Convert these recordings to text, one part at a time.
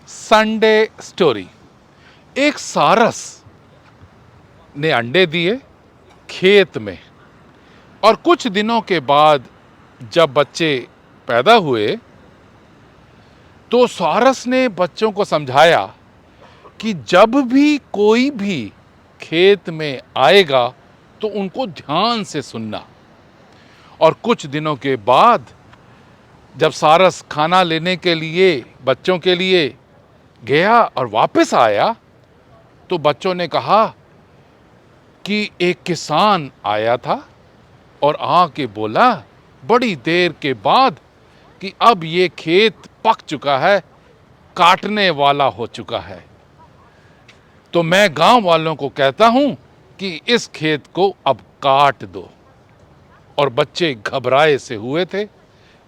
Sunday story. एक सारस ने अंडे दिए खेत में, और कुछ दिनों के बाद जब बच्चे पैदा हुए तो सारस ने बच्चों को समझाया कि जब भी कोई भी खेत में आएगा तो उनको ध्यान से सुनना। और कुछ दिनों के बाद जब सारस खाना लेने के लिए बच्चों के लिए गया और वापस आया तो बच्चों ने कहा कि एक किसान आया था और आके बोला बड़ी देर के बाद कि अब ये खेत पक चुका है, काटने वाला हो चुका है। तो मैं गांव वालों को कहता हूं कि इस खेत को अब काट दो। और बच्चे घबराए से हुए थे,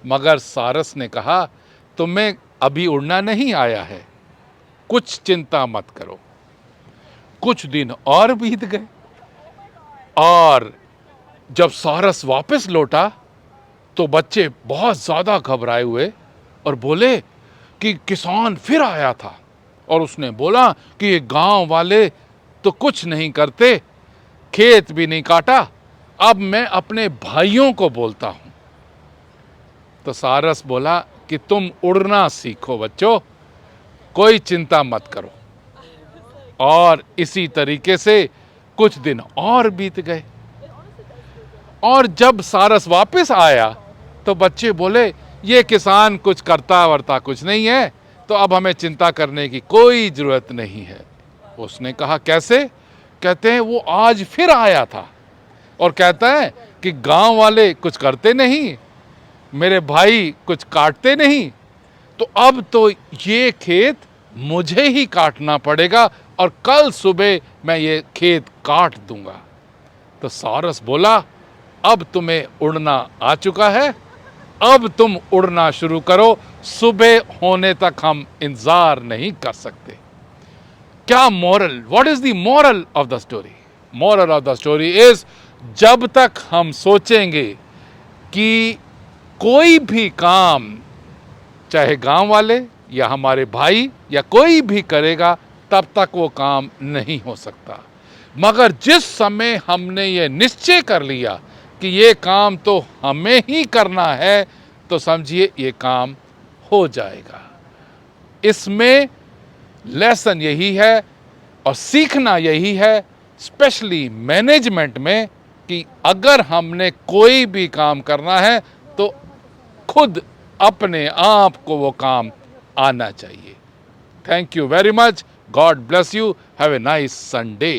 मगर सारस ने कहा तुम्हें अभी उड़ना नहीं आया है, कुछ चिंता मत करो। कुछ दिन और बीत गए और जब सारस वापस लौटा तो बच्चे बहुत ज्यादा घबराए हुए और बोले कि किसान फिर आया था और उसने बोला कि ये गांव वाले तो कुछ नहीं करते, खेत भी नहीं काटा, अब मैं अपने भाइयों को बोलता हूं। तो सारस बोला कि तुम उड़ना सीखो बच्चों, कोई चिंता मत करो। और इसी तरीके से कुछ दिन और बीत गए और जब सारस वापस आया तो बच्चे बोले ये किसान कुछ करता वर्ता कुछ नहीं है, तो अब हमें चिंता करने की कोई जरूरत नहीं है। उसने कहा कैसे? कहते हैं वो आज फिर आया था और कहता है कि गांव वाले कुछ करते नहीं, मेरे भाई कुछ काटते नहीं, तो अब तो ये खेत मुझे ही काटना पड़ेगा और कल सुबह मैं ये खेत काट दूंगा। तो सारस बोला अब तुम्हें उड़ना आ चुका है, अब तुम उड़ना शुरू करो, सुबह होने तक हम इंतजार नहीं कर सकते। क्या moral? What is the moral of the story? Moral of the story is जब तक हम सोचेंगे कि कोई भी काम चाहे गांव वाले या हमारे भाई या कोई भी करेगा तब तक वो काम नहीं हो सकता। मगर जिस समय हमने ये निश्चय कर लिया कि ये काम तो हमें ही करना है तो समझिए ये काम हो जाएगा। इसमें लेसन यही है और सीखना यही है, स्पेशली मैनेजमेंट में, कि अगर हमने कोई भी काम करना है तो खुद अपने आप को वो काम आना चाहिए। Thank you very much. God bless you. Have a nice Sunday.